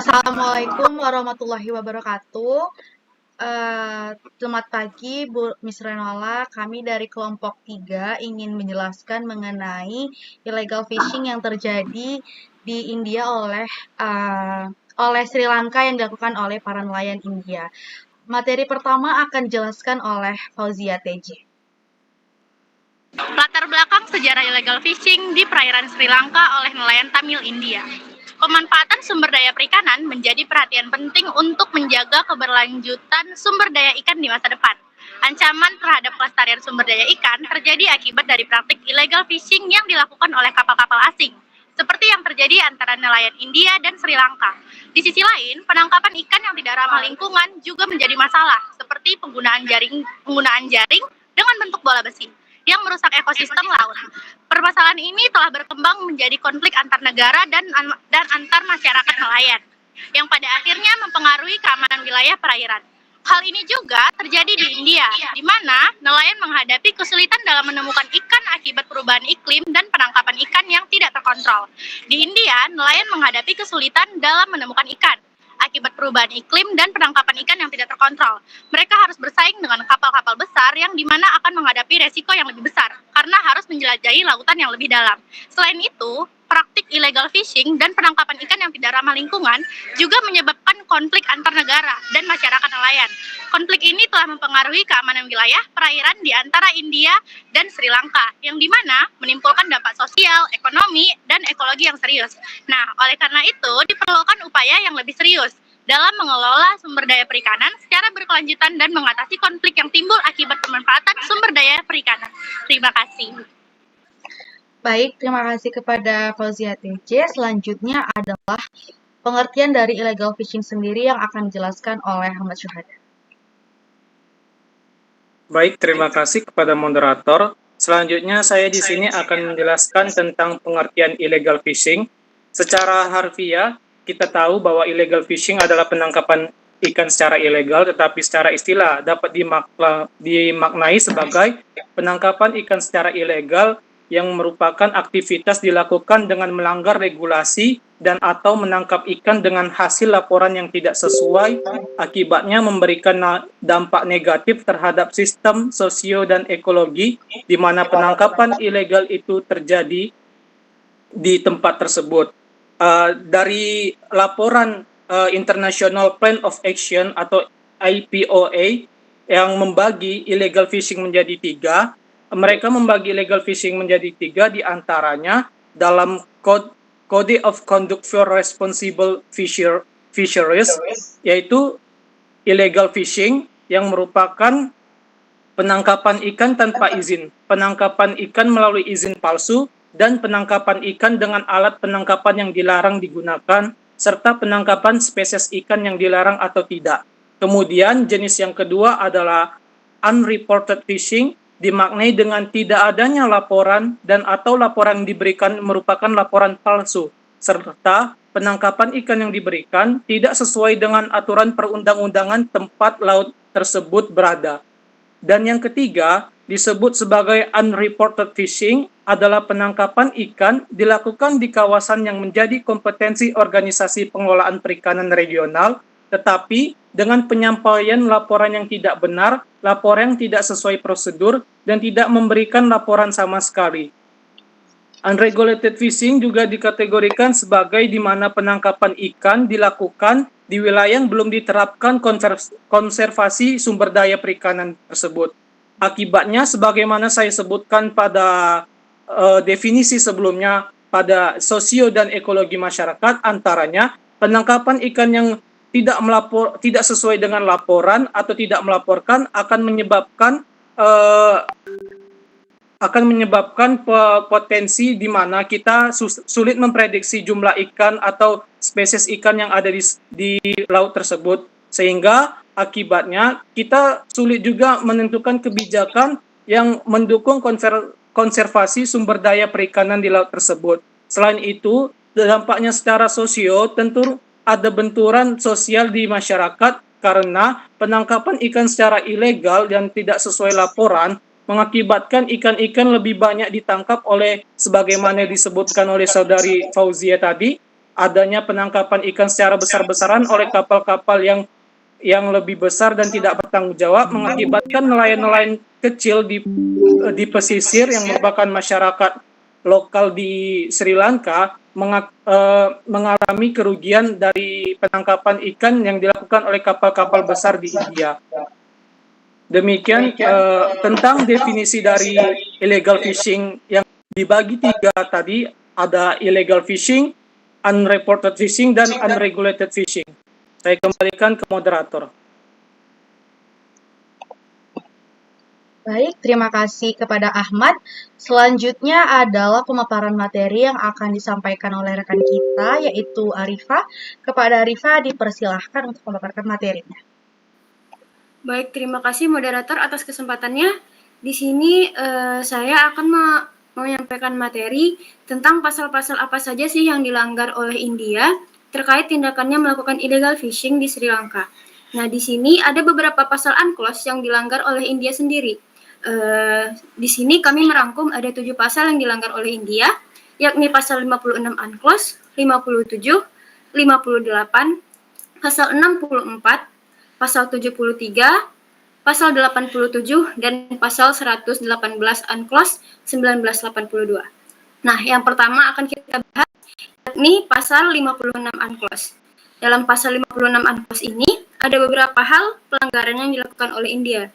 Assalamualaikum warahmatullahi wabarakatuh. Selamat pagi Bu Miss Renola. Kami dari kelompok 3 ingin menjelaskan mengenai illegal fishing yang terjadi di India oleh Sri Lanka yang dilakukan oleh para nelayan India. Materi pertama akan dijelaskan oleh Fauzia TJ. Latar belakang sejarah illegal fishing di perairan Sri Lanka oleh nelayan Tamil India. Pemanfaatan sumber daya perikanan menjadi perhatian penting untuk menjaga keberlanjutan sumber daya ikan di masa depan. Ancaman terhadap kelestarian sumber daya ikan terjadi akibat dari praktik illegal fishing yang dilakukan oleh kapal-kapal asing, seperti yang terjadi antara nelayan India dan Sri Lanka. Di sisi lain, penangkapan ikan yang tidak ramah lingkungan juga menjadi masalah, seperti penggunaan jaring dengan bentuk bola besi yang merusak ekosistem laut. Permasalahan ini telah berkembang menjadi konflik antar negara dan antar masyarakat nelayan, yang pada akhirnya mempengaruhi keamanan wilayah perairan. Hal ini juga terjadi di India, di mana nelayan menghadapi kesulitan dalam menemukan ikan akibat perubahan iklim dan penangkapan ikan yang tidak terkontrol. Di India, nelayan menghadapi kesulitan dalam menemukan ikan akibat perubahan iklim dan penangkapan ikan yang tidak terkontrol. Mereka harus bersaing dengan kapal-kapal besar yang dimana akan menghadapi resiko yang lebih besar karena harus menjelajahi lautan yang lebih dalam. Selain itu, praktik illegal fishing dan penangkapan ikan yang tidak ramah lingkungan juga menyebabkan konflik antar negara dan masyarakat nelayan. Konflik ini telah mempengaruhi keamanan wilayah perairan di antara India dan Sri Lanka, yang dimana menimbulkan dampak sosial, ekonomi, dan ekologi yang serius. Nah, oleh karena itu diperlukan upaya yang lebih serius dalam mengelola sumber daya perikanan secara berkelanjutan dan mengatasi konflik yang timbul akibat pemanfaatan sumber daya perikanan. Terima kasih. Baik, terima kasih kepada Fauzia TJ. Selanjutnya adalah pengertian dari illegal fishing sendiri yang akan dijelaskan oleh Ahmad Syuhada. Baik, terima kasih kepada moderator. Selanjutnya saya di sini akan menjelaskan tentang pengertian illegal fishing. Secara harfiah, kita tahu bahwa illegal fishing adalah penangkapan ikan secara ilegal, tetapi secara istilah dapat dimaknai sebagai penangkapan ikan secara ilegal yang merupakan aktivitas dilakukan dengan melanggar regulasi dan atau menangkap ikan dengan hasil laporan yang tidak sesuai, akibatnya memberikan dampak negatif terhadap sistem sosio dan ekologi di mana penangkapan ilegal itu terjadi di tempat tersebut. Dari laporan International Plan of Action atau IPOA yang membagi illegal fishing menjadi 3, mereka membagi illegal fishing menjadi 3 diantaranya dalam Code of Conduct for Responsible Fisheries, yaitu illegal fishing yang merupakan penangkapan ikan tanpa izin, penangkapan ikan melalui izin palsu, dan penangkapan ikan dengan alat penangkapan yang dilarang digunakan, serta penangkapan spesies ikan yang dilarang atau tidak. Kemudian jenis yang kedua adalah unreported fishing, dimaknai dengan tidak adanya laporan dan atau laporan yang diberikan merupakan laporan palsu, serta penangkapan ikan yang diberikan tidak sesuai dengan aturan perundang-undangan tempat laut tersebut berada. Dan yang ketiga, disebut sebagai unreported fishing, adalah penangkapan ikan dilakukan di kawasan yang menjadi kompetensi organisasi pengelolaan perikanan regional, tetapi dengan penyampaian laporan yang tidak benar, laporan yang tidak sesuai prosedur, dan tidak memberikan laporan sama sekali. Unregulated fishing juga dikategorikan sebagai di mana penangkapan ikan dilakukan di wilayah yang belum diterapkan konservasi sumber daya perikanan tersebut. Akibatnya, sebagaimana saya sebutkan pada definisi sebelumnya, pada sosio dan ekologi masyarakat, antaranya penangkapan ikan yang tidak sesuai dengan laporan atau tidak melaporkan akan menyebabkan potensi di mana kita sulit memprediksi jumlah ikan atau spesies ikan yang ada di laut tersebut, sehingga akibatnya kita sulit juga menentukan kebijakan yang mendukung konservasi sumber daya perikanan di laut tersebut. Selain itu, dampaknya secara sosio tentu ada benturan sosial di masyarakat karena penangkapan ikan secara ilegal dan tidak sesuai laporan mengakibatkan ikan-ikan lebih banyak ditangkap oleh, sebagaimana disebutkan oleh saudari Fauzia tadi, adanya penangkapan ikan secara besar-besaran oleh kapal-kapal yang lebih besar dan tidak bertanggung jawab mengakibatkan nelayan-nelayan kecil di pesisir yang merupakan masyarakat lokal di Sri Lanka mengalami kerugian dari penangkapan ikan yang dilakukan oleh kapal-kapal besar di India. Demikian tentang definisi dari illegal fishing yang dibagi 3 tadi, ada illegal fishing, unreported fishing, dan unregulated fishing. Saya kembalikan ke moderator. Baik, terima kasih kepada Ahmad. Selanjutnya adalah pemaparan materi yang akan disampaikan oleh rekan kita, yaitu Arifa. Kepada Arifa, dipersilahkan untuk memaparkan materinya. Baik, terima kasih moderator atas kesempatannya. Di sini saya akan menyampaikan materi tentang pasal-pasal apa saja sih yang dilanggar oleh India terkait tindakannya melakukan illegal fishing di Sri Lanka. Nah, di sini ada beberapa pasal UNCLOS yang dilanggar oleh India sendiri. Di sini kami merangkum ada 7 pasal yang dilanggar oleh India, yakni pasal 56 UNCLOS, 57, 58, pasal 64, pasal 73, pasal 87, dan pasal 118 UNCLOS 1982. Nah, yang pertama akan kita bahas yakni pasal 56 UNCLOS. Dalam pasal 56 UNCLOS ini ada beberapa hal pelanggaran yang dilakukan oleh India.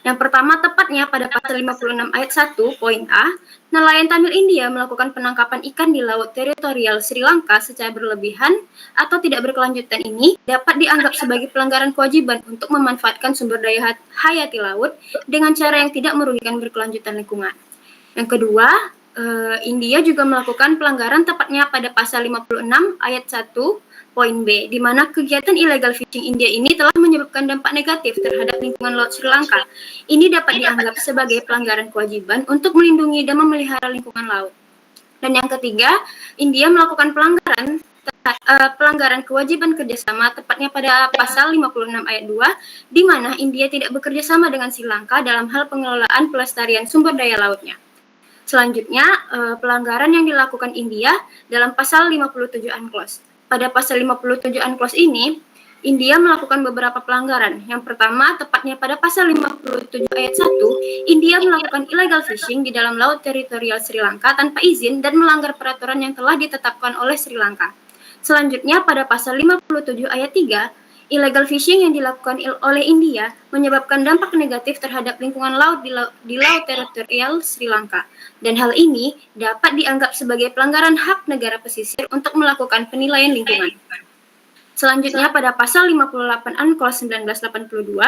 Yang pertama, tepatnya pada pasal 56 ayat 1, poin A, nelayan Tamil India melakukan penangkapan ikan di laut teritorial Sri Lanka secara berlebihan atau tidak berkelanjutan ini dapat dianggap sebagai pelanggaran kewajiban untuk memanfaatkan sumber daya hayati laut dengan cara yang tidak merugikan berkelanjutan lingkungan. Yang kedua, India juga melakukan pelanggaran tepatnya pada pasal 56 ayat 1, poin B, di mana kegiatan illegal fishing India ini telah menyebabkan dampak negatif terhadap lingkungan laut Sri Lanka. Ini dapat dianggap sebagai pelanggaran kewajiban untuk melindungi dan memelihara lingkungan laut. Dan yang ketiga, India melakukan pelanggaran kewajiban kerjasama tepatnya pada pasal 56 ayat 2, di mana India tidak bekerja sama dengan Sri Lanka dalam hal pengelolaan pelestarian sumber daya lautnya. Selanjutnya, pelanggaran yang dilakukan India dalam pasal 57 UNCLOS. Pada pasal 57 UNCLOS ini, India melakukan beberapa pelanggaran. Yang pertama, tepatnya pada pasal 57 ayat 1, India melakukan illegal fishing di dalam laut teritorial Sri Lanka tanpa izin dan melanggar peraturan yang telah ditetapkan oleh Sri Lanka. Selanjutnya, pada pasal 57 ayat 3, illegal fishing yang dilakukan oleh India menyebabkan dampak negatif terhadap lingkungan laut di laut teritorial Sri Lanka. Dan hal ini dapat dianggap sebagai pelanggaran hak negara pesisir untuk melakukan penilaian lingkungan. Selanjutnya, pada pasal 58 UNCLOS 1982,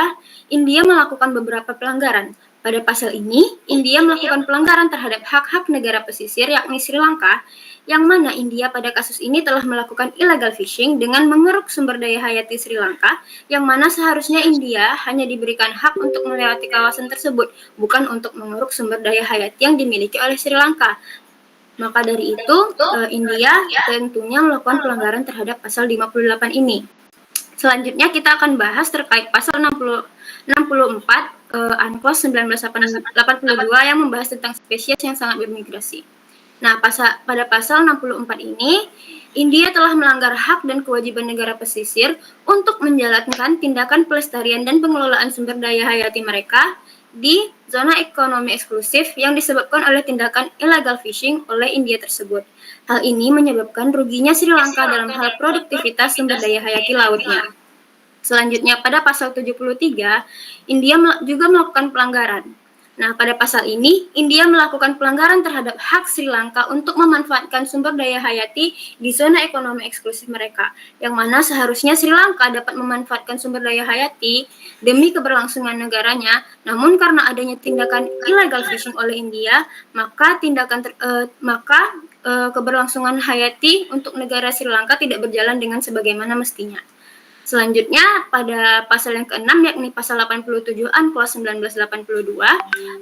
India melakukan beberapa pelanggaran. Pada pasal ini, India melakukan pelanggaran terhadap hak-hak negara pesisir yakni Sri Lanka, yang mana India pada kasus ini telah melakukan illegal fishing dengan mengeruk sumber daya hayati Sri Lanka, yang mana seharusnya India hanya diberikan hak untuk melewati kawasan tersebut, bukan untuk mengeruk sumber daya hayati yang dimiliki oleh Sri Lanka. Maka dari itu, India tentunya melakukan pelanggaran terhadap pasal 58 ini. Selanjutnya kita akan bahas terkait pasal 64 UNCLOS 1982 yang membahas tentang spesies yang sangat bermigrasi. Nah, pada pasal 64 ini, India telah melanggar hak dan kewajiban negara pesisir untuk menjalankan tindakan pelestarian dan pengelolaan sumber daya hayati mereka di zona ekonomi eksklusif yang disebabkan oleh tindakan illegal fishing oleh India tersebut. Hal ini menyebabkan ruginya Sri Lanka dalam hal produktivitas sumber daya hayati lautnya. Selanjutnya, pada pasal 73, India juga melakukan pelanggaran. Nah, pada pasal ini, India melakukan pelanggaran terhadap hak Sri Lanka untuk memanfaatkan sumber daya hayati di zona ekonomi eksklusif mereka, yang mana seharusnya Sri Lanka dapat memanfaatkan sumber daya hayati demi keberlangsungan negaranya, namun karena adanya tindakan illegal fishing oleh India, maka keberlangsungan hayati untuk negara Sri Lanka tidak berjalan dengan sebagaimana mestinya. Selanjutnya, pada pasal yang ke-6, yakni pasal 87 UNCLOS 1982,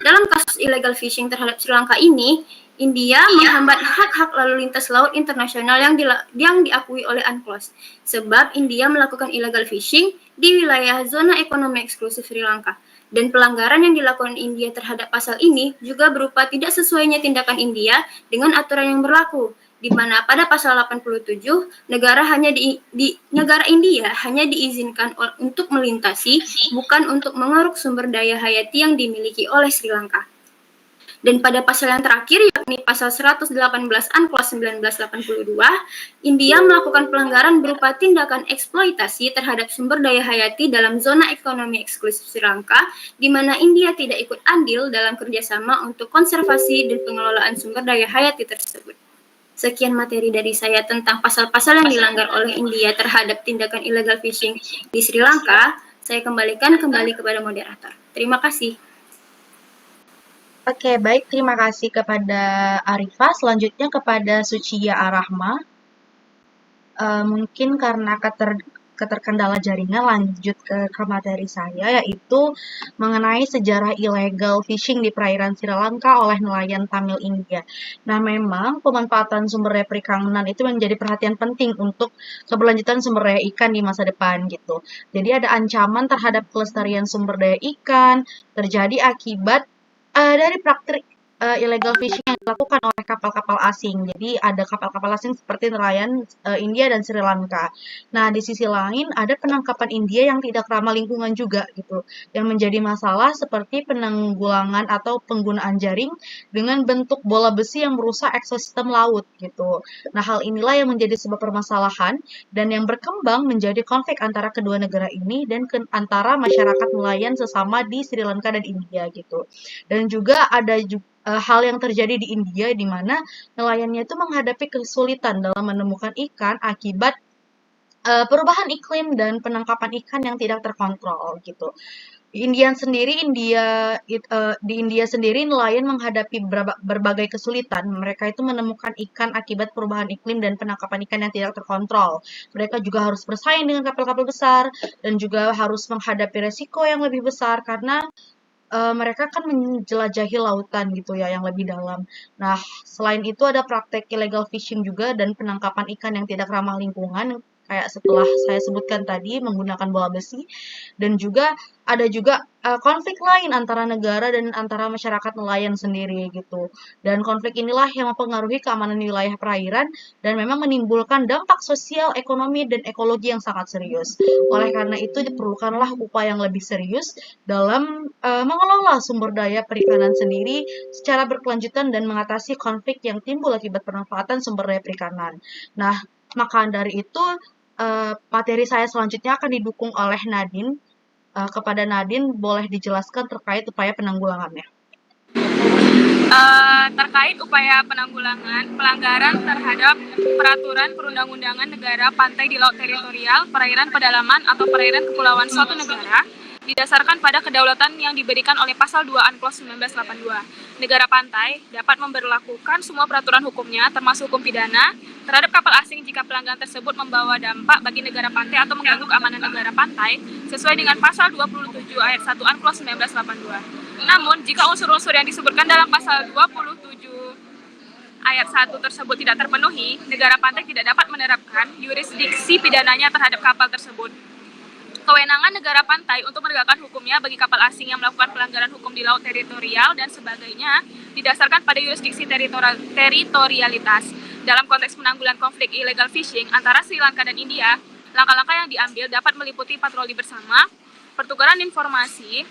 dalam kasus illegal fishing terhadap Sri Lanka ini, India menghambat hak-hak lalu lintas laut internasional yang diakui oleh UNCLOS, sebab India melakukan illegal fishing di wilayah zona ekonomi eksklusif Sri Lanka. Dan pelanggaran yang dilakukan India terhadap pasal ini juga berupa tidak sesuainya tindakan India dengan aturan yang berlaku, di mana pada pasal 87 negara India hanya diizinkan untuk melintasi, bukan untuk mengeruk sumber daya hayati yang dimiliki oleh Sri Lanka. Dan pada pasal yang terakhir, yakni pasal 118 UNCLOS 1982, India melakukan pelanggaran berupa tindakan eksploitasi terhadap sumber daya hayati dalam zona ekonomi eksklusif Sri Lanka, di mana India tidak ikut andil dalam kerjasama untuk konservasi dan pengelolaan sumber daya hayati tersebut. Sekian materi dari saya tentang pasal-pasal yang dilanggar oleh India terhadap tindakan illegal fishing di Sri Lanka. Saya kembalikan kepada moderator. Terima kasih. Oke, baik. Terima kasih kepada Arifah. Selanjutnya kepada Sucia Arahma. Mungkin karena keterkendala jaringan, lanjut ke materi saya, yaitu mengenai sejarah illegal fishing di perairan Sri Lanka oleh nelayan Tamil India. Nah, memang pemanfaatan sumber daya perikanan itu menjadi perhatian penting untuk keberlanjutan sumber daya ikan di masa depan gitu. Jadi ada ancaman terhadap kelestarian sumber daya ikan terjadi akibat dari praktik illegal fishing yang dilakukan oleh kapal-kapal asing. Jadi ada kapal-kapal asing seperti nelayan India dan Sri Lanka. Nah, di sisi lain ada penangkapan India yang tidak ramah lingkungan juga gitu. Yang menjadi masalah seperti penanggulangan atau penggunaan jaring dengan bentuk bola besi yang merusak ekosistem laut gitu. Nah, hal inilah yang menjadi sebab permasalahan dan yang berkembang menjadi konflik antara kedua negara ini dan antara masyarakat nelayan sesama di Sri Lanka dan India gitu. Dan juga ada hal yang terjadi di India di mana nelayannya itu menghadapi kesulitan dalam menemukan ikan akibat perubahan iklim dan penangkapan ikan yang tidak terkontrol gitu. Di India sendiri nelayan menghadapi berbagai kesulitan. Mereka itu menemukan ikan akibat perubahan iklim dan penangkapan ikan yang tidak terkontrol. Mereka juga harus bersaing dengan kapal-kapal besar dan juga harus menghadapi resiko yang lebih besar karena mereka kan menjelajahi lautan gitu ya yang lebih dalam. Nah, selain itu ada praktek illegal fishing juga dan penangkapan ikan yang tidak ramah lingkungan kayak setelah saya sebutkan tadi menggunakan bola besi, dan juga ada juga konflik lain antara negara dan antara masyarakat nelayan sendiri gitu. Dan konflik inilah yang mempengaruhi keamanan wilayah perairan dan memang menimbulkan dampak sosial, ekonomi, dan ekologi yang sangat serius. Oleh karena itu diperlukanlah upaya yang lebih serius dalam mengelola sumber daya perikanan sendiri secara berkelanjutan dan mengatasi konflik yang timbul akibat pemanfaatan sumber daya perikanan. Nah, maka dari itu materi saya selanjutnya akan didukung oleh Nadine. Kepada Nadine, boleh dijelaskan terkait upaya penanggulangannya. Terkait upaya penanggulangan pelanggaran terhadap peraturan perundang-undangan negara pantai di laut teritorial, perairan pedalaman atau perairan kepulauan suatu negara didasarkan pada kedaulatan yang diberikan oleh pasal 2 UNCLOS 1982. Negara pantai dapat memberlakukan semua peraturan hukumnya termasuk hukum pidana terhadap kapal asing jika pelanggaran tersebut membawa dampak bagi negara pantai atau mengganggu keamanan negara pantai sesuai dengan pasal 27 ayat 1 UNCLOS 1982. Namun, jika unsur-unsur yang disebutkan dalam pasal 27 ayat 1 tersebut tidak terpenuhi, negara pantai tidak dapat menerapkan yurisdiksi pidananya terhadap kapal tersebut. Kewenangan negara pantai untuk menegakkan hukumnya bagi kapal asing yang melakukan pelanggaran hukum di laut teritorial dan sebagainya didasarkan pada yurisdiksi teritorialitas. Dalam konteks penanggulangan konflik illegal fishing antara Sri Lanka dan India, langkah-langkah yang diambil dapat meliputi patroli bersama, pertukaran informasi,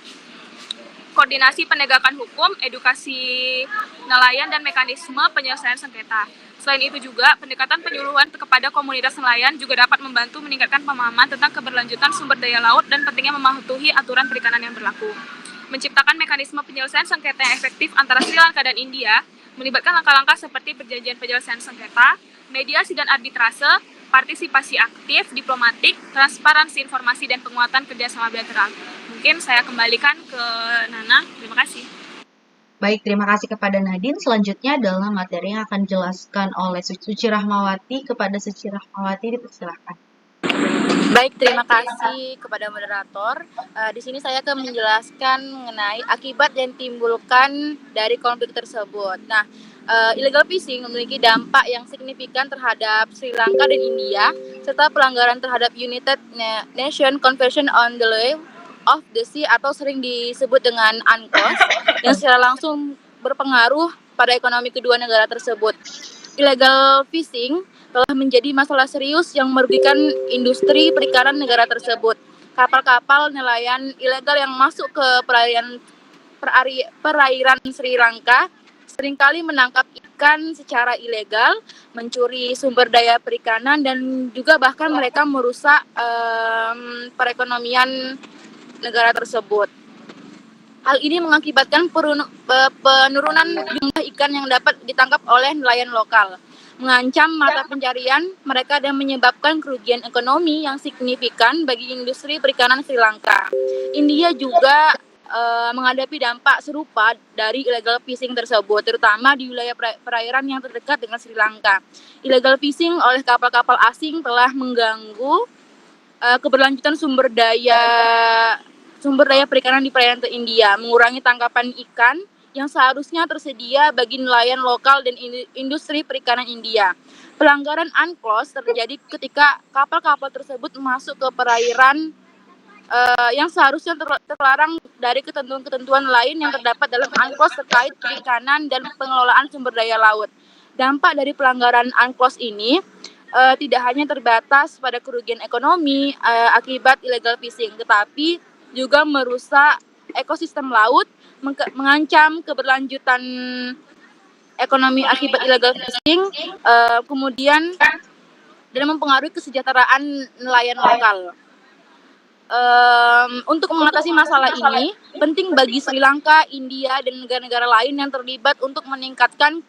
koordinasi penegakan hukum, edukasi nelayan, dan mekanisme penyelesaian sengketa. Selain itu juga, pendekatan penyuluhan kepada komunitas nelayan juga dapat membantu meningkatkan pemahaman tentang keberlanjutan sumber daya laut dan pentingnya mematuhi aturan perikanan yang berlaku. Menciptakan mekanisme penyelesaian sengketa yang efektif antara Sri Lanka dan India, melibatkan langkah-langkah seperti perjanjian penyelesaian sengketa, mediasi dan arbitrase, partisipasi aktif, diplomatik, transparansi informasi, dan penguatan kerjasama bilateral. Mungkin saya kembalikan ke Nana. Terima kasih. Baik, terima kasih kepada Nadine. Selanjutnya adalah materi yang akan dijelaskan oleh Suci Rahmawati. Kepada Suci Rahmawati, dipersilakan. Baik, terima kasih kepada moderator. Di sini saya akan menjelaskan mengenai akibat yang ditimbulkan dari konflik tersebut. Nah, illegal fishing memiliki dampak yang signifikan terhadap Sri Lanka dan India, serta pelanggaran terhadap United Nations Convention on the Law of the Sea atau sering disebut dengan UNCLOS, yang secara langsung berpengaruh pada ekonomi kedua negara tersebut. illegal fishing telah menjadi masalah serius yang merugikan industri perikanan negara tersebut. Kapal-kapal nelayan ilegal yang masuk ke perairan Sri Lanka seringkali menangkap ikan secara ilegal, mencuri sumber daya perikanan, dan juga bahkan mereka merusak perekonomian negara tersebut. Hal ini mengakibatkan penurunan jumlah ikan yang dapat ditangkap oleh nelayan lokal, mengancam mata pencarian mereka dan menyebabkan kerugian ekonomi yang signifikan bagi industri perikanan Sri Lanka. India juga menghadapi dampak serupa dari illegal fishing tersebut, terutama di wilayah perairan yang terdekat dengan Sri Lanka. Illegal fishing oleh kapal-kapal asing telah mengganggu keberlanjutan sumber daya perikanan di perairan India, mengurangi tangkapan ikan yang seharusnya tersedia bagi nelayan lokal dan industri perikanan India. Pelanggaran UNCLOS terjadi ketika kapal-kapal tersebut masuk ke perairan yang seharusnya terlarang dari ketentuan-ketentuan lain yang terdapat dalam UNCLOS terkait perikanan dan pengelolaan sumber daya laut. Dampak dari pelanggaran UNCLOS ini tidak hanya terbatas pada kerugian ekonomi akibat illegal fishing, tetapi juga merusak ekosistem laut, mengancam keberlanjutan ekonomi akibat illegal fishing, kemudian dan mempengaruhi kesejahteraan nelayan lokal. Untuk mengatasi masalah ini, penting bagi Sri Lanka, India, dan negara-negara lain yang terlibat untuk meningkatkan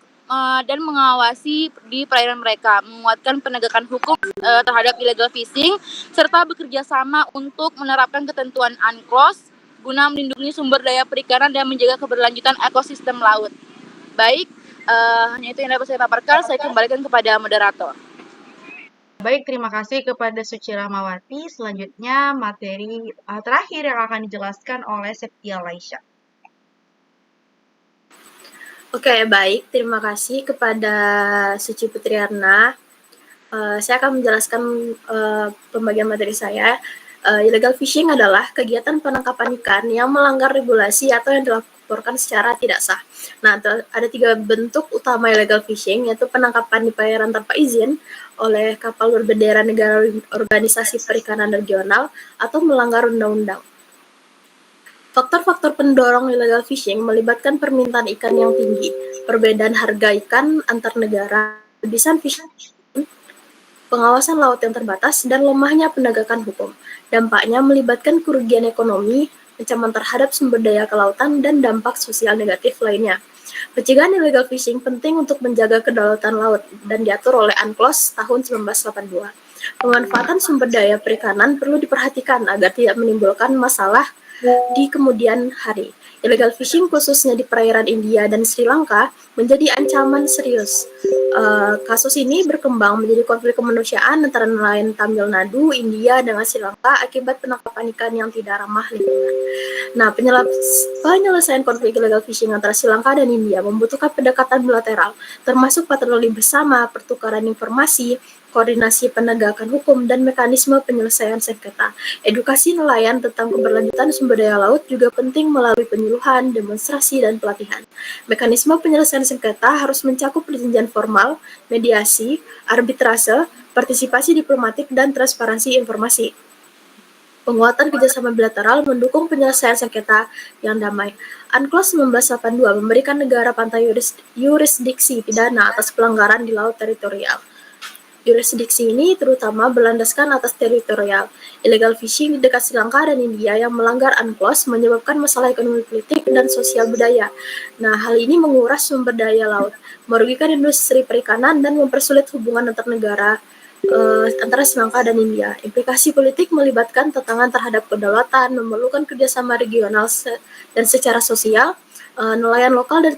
dan mengawasi di perairan mereka, menguatkan penegakan hukum terhadap illegal fishing, serta bekerja sama untuk menerapkan ketentuan UNCLOS guna melindungi sumber daya perikanan dan menjaga keberlanjutan ekosistem laut. Baik, hanya itu yang dapat saya paparkan. Saya kembalikan kepada moderator. Baik, terima kasih kepada Suci Rahmawati. Selanjutnya materi terakhir yang akan dijelaskan oleh Septia Laisha. Oke, baik. Terima kasih kepada Suci Putriarna. Saya akan menjelaskan pembagian materi saya. Illegal fishing adalah kegiatan penangkapan ikan yang melanggar regulasi atau yang dilaporkan secara tidak sah. Nah, ada 3 bentuk utama illegal fishing, yaitu penangkapan di perairan tanpa izin oleh kapal berbendera negara organisasi perikanan regional atau melanggar undang-undang. Faktor-faktor pendorong illegal fishing melibatkan permintaan ikan yang tinggi, perbedaan harga ikan antar negara, kebiasaan fishing, pengawasan laut yang terbatas, dan lemahnya penegakan hukum. Dampaknya melibatkan kerugian ekonomi, ancaman terhadap sumber daya kelautan, dan dampak sosial negatif lainnya. Pencegahan illegal fishing penting untuk menjaga kedaulatan laut dan diatur oleh UNCLOS tahun 1982. Pemanfaatan sumber daya perikanan perlu diperhatikan agar tidak menimbulkan masalah di kemudian hari. Illegal fishing khususnya di perairan India dan Sri Lanka menjadi ancaman serius. Kasus ini berkembang menjadi konflik kemanusiaan antara nelayan Tamil Nadu, India, dengan Sri Lanka akibat penangkapan ikan yang tidak ramah lingkungan. Nah, penyelesaian konflik illegal fishing antara Sri Lanka dan India membutuhkan pendekatan bilateral, termasuk patroli bersama, pertukaran informasi, koordinasi penegakan hukum, dan mekanisme penyelesaian sengketa. Edukasi nelayan tentang keberlanjutan sumber daya laut juga penting melalui penyuluhan, demonstrasi, dan pelatihan. Mekanisme penyelesaian sengketa harus mencakup perjanjian formal, mediasi, arbitrase, partisipasi diplomatik, dan transparansi informasi. Penguatan kerjasama bilateral mendukung penyelesaian sengketa yang damai. UNCLOS 1982 memberikan negara pantai yurisdiksi pidana atas pelanggaran di laut teritorial. Yurisdiksi ini terutama berlandaskan atas teritorial. Illegal fishing di dekat Sri Lanka dan India yang melanggar UNCLOS menyebabkan masalah ekonomi politik dan sosial budaya. Nah, hal ini menguras sumber daya laut, merugikan industri perikanan, dan mempersulit hubungan antar negara antara Sri Lanka dan India. Implikasi politik melibatkan tantangan terhadap kedaulatan, memerlukan kerjasama regional dan secara sosial. Nelayan lokal dan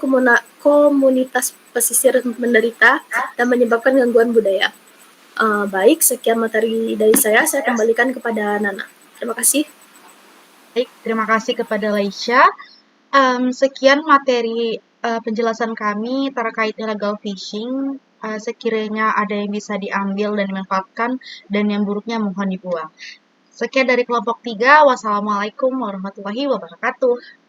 komunitas pesisir menderita dan menyebabkan gangguan budaya. Baik, sekian materi dari saya kembalikan kepada Nana. Terima kasih. Baik, terima kasih kepada Laisha. Sekian materi penjelasan kami terkait illegal fishing. Sekiranya ada yang bisa diambil dan dimanfaatkan, dan yang buruknya mohon dibuang. Sekian dari kelompok 3. Wassalamualaikum warahmatullahi wabarakatuh.